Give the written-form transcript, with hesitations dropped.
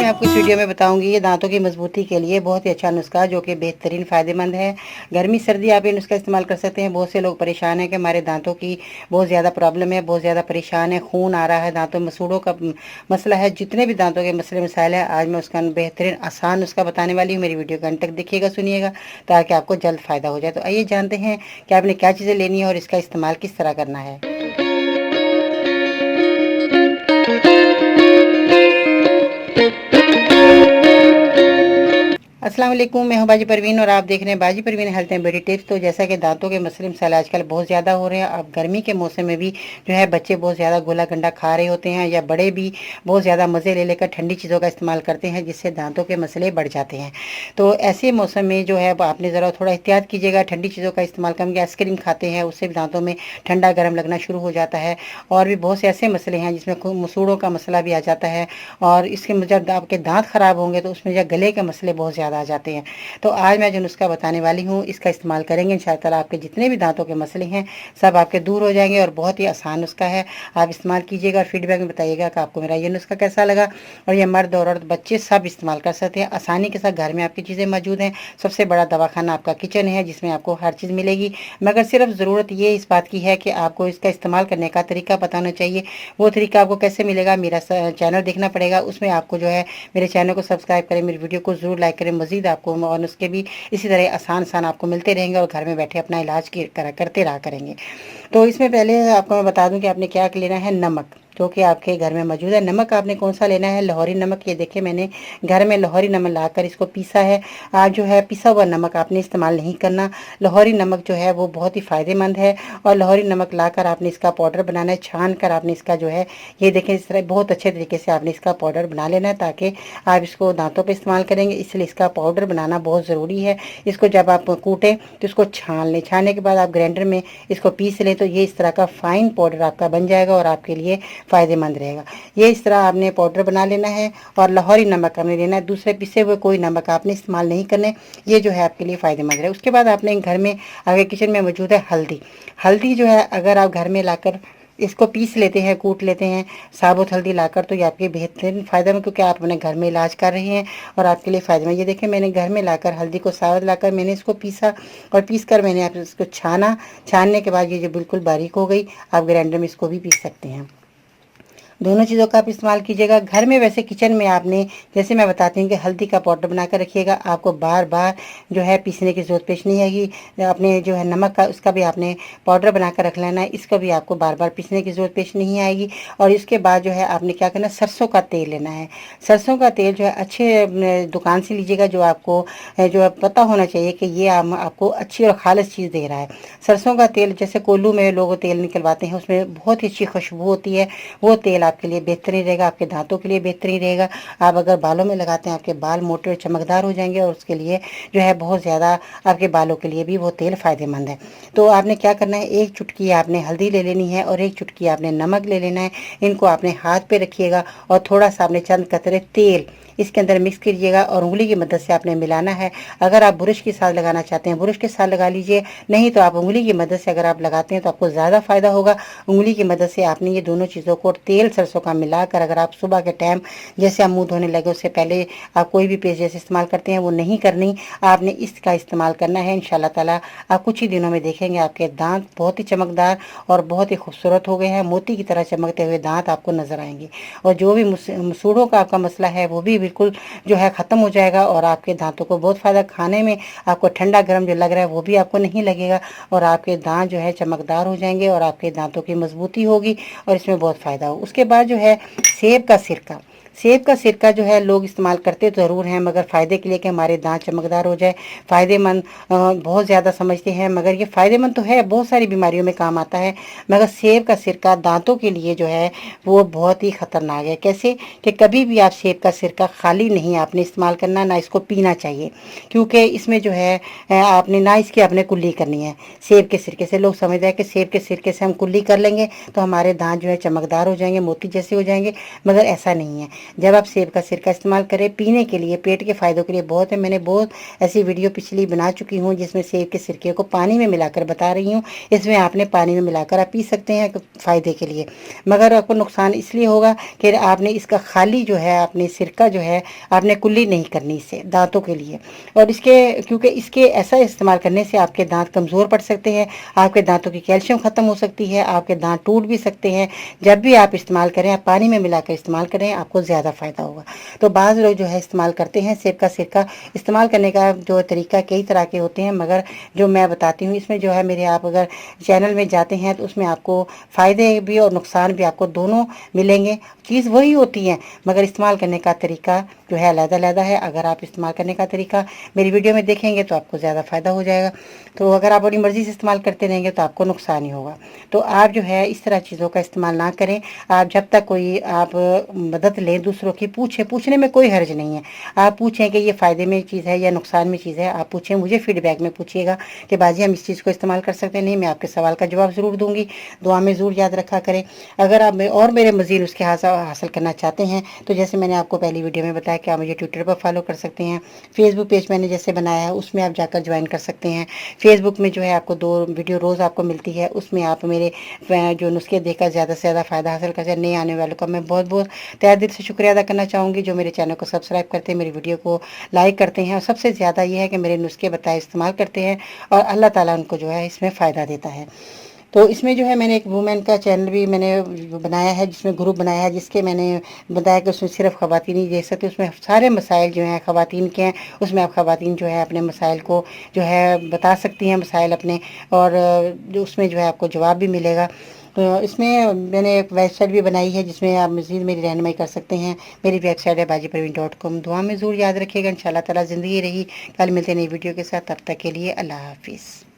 मैं आपको इस वीडियो में बताऊंगी ये दांतों की मजबूती के लिए बहुत ही अच्छा नुस्खा जो कि बेहतरीन फ़ायदेमंद है। गर्मी सर्दी आप ये नुस्खा इस्तेमाल कर सकते हैं। बहुत से लोग परेशान हैं कि हमारे दांतों की बहुत ज़्यादा प्रॉब्लम है, बहुत ज़्यादा परेशान है, खून आ रहा है, दांतों में मसूड़ों का मसला है। जितने भी दांतों के मसले मसाइल है आज मैं उसका बेहतरीन आसान नुस्खा बताने वाली हूँ। मेरी वीडियो को अंत तक देखिएगा, सुनिएगा ताकि आपको जल्द फ़ायदा हो जाए। तो आइए जानते हैं कि आपने क्या चीज़ें लेनी है और इसका इस्तेमाल किस तरह करना है। अस्सलाम वालेकुम, मैं हूं बाजी परवीन और आप देख रहे हैं बाजी Parveen health and beauty tips. तो जैसा कि दांतों के मसले मसाले आजकल बहुत ज़्यादा हो रहे हैं। अब गर्मी के मौसम में भी जो है बच्चे बहुत ज़्यादा गोला गंडा खा रहे होते हैं या बड़े भी बहुत ज़्यादा मज़े ले लेकर ठंडी चीज़ों का इस्तेमाल करते हैं जिससे दांतों के मसले बढ़ जाते हैं। तो ऐसे मौसम में जो है आपने ज़रा थोड़ा एहतियात कीजिएगा, ठंडी चीज़ों का इस्तेमाल कम। आइसक्रीम खाते हैं उससे भी दांतों में ठंडा गर्म लगना शुरू हो जाता है। और भी बहुत से ऐसे मसले हैं जिसमें मसूड़ों का मसला भी आ जाता है और इसके जब आपके दांत ख़राब होंगे तो उसमें जो गले के मसले बहुत ज़्यादा आ जाते हैं। तो आज मैं जो नुस्खा बताने वाली हूँ इसका इस्तेमाल करेंगे, इंशाअल्लाह आपके जितने भी दांतों के मसले हैं सब आपके दूर हो जाएंगे। और बहुत ही आसान नुस्खा है, आप इस्तेमाल कीजिएगा और फीडबैक में बताइएगा कि आपको मेरा ये नुस्खा कैसा लगा। और ये मर्द और औरत बच्चे सब इस्तेमाल कर सकते हैं आसानी के साथ। घर में आपकी चीज़ें मौजूद हैं। सबसे बड़ा दवाखाना आपका किचन है जिसमें आपको हर चीज़ मिलेगी, मगर सिर्फ ज़रूरत ये इस बात की है कि आपको इसका इस्तेमाल करने का तरीका पता होना चाहिए। वो तरीका आपको कैसे मिलेगा, मेरा चैनल देखना पड़ेगा। उसमें आपको जो है मेरे चैनल को सब्सक्राइब करें, मेरी वीडियो को ज़रूर लाइक करें। मज़ीद आपको और नुस्खे भी इसी तरह आसान आपको मिलते रहेंगे और घर में बैठे अपना इलाज करते रहा करेंगे। तो इसमें पहले आपको मैं बता दूं कि आपने क्या लेना है। नमक जो कि आपके घर में मौजूद है। नमक आपने कौन सा लेना है, लाहौरी नमक। ये देखिए मैंने घर में लाहौरी नमक लाकर इसको पीसा है। आज जो है पिसा हुआ नमक आपने इस्तेमाल नहीं करना। लाहौरी नमक जो है वो बहुत ही फ़ायदेमंद है और लाहौरी नमक लाकर आपने इसका पाउडर बनाना है। छान कर आपने इसका जो है ये देखें इस तरह बहुत अच्छे तरीके से आपने इसका पाउडर बना लेना है ताकि आप इसको दांतों पर इस्तेमाल करेंगे, इसलिए इसका पाउडर बनाना बहुत ज़रूरी है। इसको जब आप कूटें तो इसको छान लें, छानने के बाद आप ग्राइंडर में इसको पीस लें तो ये इस तरह का फाइन पाउडर आपका बन जाएगा और आपके लिए फ़ायदेमंद रहेगा। ये इस तरह आपने पाउडर बना लेना है और लाहौरी नमक आपने लेना है। दूसरे पिसे हुए कोई नमक आपने इस्तेमाल नहीं करने, ये जो है आपके लिए फ़ायदेमंद है। उसके बाद आपने घर में आगे किचन में मौजूद है हल्दी। हल्दी जो है अगर आप घर में लाकर इसको पीस लेते हैं, कूट लेते हैं साबुत हल्दी लाकर, तो ये आपके बेहतरीन फ़ायदा में, क्योंकि आप अपने घर में इलाज कर रहे हैं और आपके लिए फ़ायदा में। ये देखें मैंने घर में लाकर हल्दी को साबुत लाकर मैंने इसको पीसा और पीस कर मैंने आप इसको छाना। छानने के बाद ये जो बिल्कुल बारीक हो गई, आप ग्राइंडर में इसको भी पीस सकते हैं। दोनों चीज़ों का आप इस्तेमाल कीजिएगा। घर में वैसे किचन में आपने जैसे मैं बताती हूँ कि हल्दी का पाउडर बनाकर रखिएगा, आपको बार बार जो है पीसने की ज़रूरत पेश नहीं आएगी। आपने जो है नमक का उसका भी आपने पाउडर बनाकर रख लेना है, इसका भी आपको बार बार पीसने की ज़रूरत पेश नहीं आएगी। और इसके बाद जो है आपने क्या करना है, सरसों का तेल लेना है। सरसों का तेल जो है अच्छे दुकान से लीजिएगा, जो आपको जो पता होना चाहिए कि ये आपको अच्छी और खालिश चीज़ दे रहा है। सरसों का तेल जैसे कोल्लू में लोग तेल निकलवाते हैं, उसमें बहुत ही अच्छी खुशबू होती है। वो तेल आपके लिए बेहतरीन रहेगा, आपके दांतों के लिए बेहतरीन रहेगा। आप अगर बालों में लगाते हैं आपके बाल मोटे और चमकदार हो जाएंगे और उसके लिए जो है बहुत ज़्यादा आपके बालों के लिए भी वो तेल फ़ायदेमंद है। तो आपने क्या करना है, एक चुटकी आपने हल्दी ले लेनी है और एक चुटकी आपने नमक ले लेना है। इनको आपने हाथ पे रखिएगा और थोड़ा सा आपने चंद कतरे तेल इसके अंदर मिक्स कीजिएगा और उंगली की मदद से आपने मिलाना है। अगर आप ब्रश के साथ लगाना चाहते हैं ब्रश के साथ लगा लीजिए, नहीं तो आप उंगली की मदद से अगर आप लगाते हैं तो आपको ज़्यादा फ़ायदा होगा। उंगली की मदद से आपने ये दोनों चीज़ों को तेल सरसों का मिलाकर, अगर आप सुबह के टाइम जैसे आप मुंह धोने लगे उससे पहले आप कोई भी पेस्ट जैसे इस्तेमाल करते हैं वो नहीं करनी, आपने इसका इस्तेमाल करना है। इंशाल्लाह ताला आप कुछ ही दिनों में देखेंगे आपके दांत बहुत ही चमकदार और बहुत ही खूबसूरत हो गए हैं। मोती की तरह चमकते हुए दांत आपको नजर आएंगे और जो भी मसूड़ों का आपका मसला है वो भी बिल्कुल जो है ख़त्म हो जाएगा और आपके दांतों को बहुत फ़ायदा। खाने में आपको ठंडा गर्म जो लग रहा है वो भी आपको नहीं लगेगा और आपके दांत जो है चमकदार हो जाएंगे और आपके दांतों की मजबूती होगी और इसमें बहुत फ़ायदा हो। उसके बाद जो है सेब का सिरका। सेब का सिरका जो है लोग इस्तेमाल करते तो ज़रूर हैं, मगर फ़ायदे के लिए कि हमारे दांत चमकदार हो जाए, फ़ायदेमंद बहुत ज़्यादा समझते हैं। मगर ये फ़ायदेमंद तो है, बहुत सारी बीमारियों में काम आता है, मगर सेब का सिरका दांतों के लिए जो है वो बहुत ही ख़तरनाक है। कैसे कि कभी भी आप सेब का सिरका खाली नहीं आपने इस्तेमाल करना, ना इसको पीना चाहिए, क्योंकि इसमें जो है आपने ना इसकी आपने कुल्ली करनी है। सेब के सिरके से लोग समझते हैं कि सेब के सिरके से हम कुल्ली कर लेंगे तो हमारे दांत जो है चमकदार हो जाएंगे, मोती जैसे हो जाएंगे, मगर ऐसा नहीं है। जब आप सेब का सिरका इस्तेमाल करें पीने के लिए, पेट के फायदों के लिए बहुत है। मैंने बहुत ऐसी वीडियो पिछली बना चुकी हूँ जिसमें सेब के सिरके को पानी में मिलाकर बता रही हूँ। इसमें आपने पानी में मिलाकर आप पी सकते हैं फायदे के लिए, मगर आपको नुकसान इसलिए होगा कि आपने इसका खाली जो है आपने सिरका जो है आपने कुल्ली नहीं करनी इससे दांतों के लिए। और क्योंकि इसके ऐसा इस्तेमाल करने से आपके दांत कमज़ोर पड़ सकते हैं, आपके दांतों की कैल्शियम ख़त्म हो सकती है, आपके दांत टूट भी सकते हैं। जब भी आप इस्तेमाल करें आप पानी में मिलाकर इस्तेमाल करें, आपको ज़्यादा फ़ायदा होगा। तो बाज़ लोग जो है इस्तेमाल करते हैं सेब का सिरका। इस्तेमाल करने का जो तरीका कई तरह के होते हैं, मगर जो मैं बताती हूँ इसमें जो है मेरे, आप अगर चैनल में जाते हैं तो उसमें आपको फ़ायदे भी और नुकसान भी आपको दोनों मिलेंगे। चीज़ वही होती है, मगर इस्तेमाल करने का तरीका जो है अलग-अलग है। अगर आप इस्तेमाल करने का तरीका मेरी वीडियो में देखेंगे तो आपको ज़्यादा फ़ायदा हो जाएगा। तो अगर आप अपनी मर्ज़ी से इस्तेमाल करते रहेंगे तो आपको नुकसान ही होगा। तो आप जो है इस तरह चीज़ों का इस्तेमाल ना करें। आप जब तक कोई आप मदद लें दूसरों की, पूछने में कोई हर्ज नहीं है। आप पूछें कि ये फ़ायदे में चीज़ है या नुकसान में चीज़ है, आप पूछें, मुझे फीडबैक में पूछिएगा कि बाजी हम इस चीज़ को इस्तेमाल कर सकते हैं। नहीं, मैं आपके सवाल का जवाब ज़रूर दूँगी। दुआ में ज़रूर याद रखा करें। अगर आप और मेरे मज़ीद उसके हासिल करना चाहते हैं तो जैसे मैंने आपको पहली वीडियो में बताया कि आप मुझे ट्विटर पर फॉलो कर सकते हैं। फेसबुक पेज मैंने जैसे बनाया है उसमें आप जाकर ज्वाइन कर सकते हैं। फेसबुक में जो है आपको 2 वीडियो रोज़ आपको मिलती है, उसमें आप मेरे जो नुस्खे देखकर ज़्यादा से ज़्यादा फ़ायदा हासिल कर सकें। नए आने वालों का मैं बहुत बहुत तहे दिल से शुक्रिया अदा करना चाहूँगी जो मेरे चैनल को सब्सक्राइब करते हैं, मेरी वीडियो को लाइक करते हैं, और सबसे ज़्यादा ये है कि मेरे नुस्खे बताए इस्तेमाल करते हैं और अल्लाह ताला उनको जो है इसमें फ़ायदा देता है। तो इसमें जो है मैंने एक वुमेन का चैनल भी मैंने बनाया है, जिसमें ग्रुप बनाया है, जिसके मैंने बताया कि उसमें सिर्फ ख़वातीन ही देख सकते, उसमें सारे मसाइल जो हैं ख़वातीन के हैं। उसमें आप ख़वातीन जो है अपने मसाइल को जो है बता सकती हैं, मसाइल अपने, और जो उसमें जो है आपको जवाब भी मिलेगा। तो इसमें मैंने एक वेबसाइट भी बनाई है जिसमें आप मज़ीद मेरी रहनुमाई कर सकते हैं। मेरी वेबसाइट है bajiparveen.com। दुआ में ज़रूर याद रखिएगा। इंशाल्लाह ताला ज़िंदगी रही, कल मिलते हैं नई वीडियो के साथ। तब तक के लिए अल्लाह हाफिज़।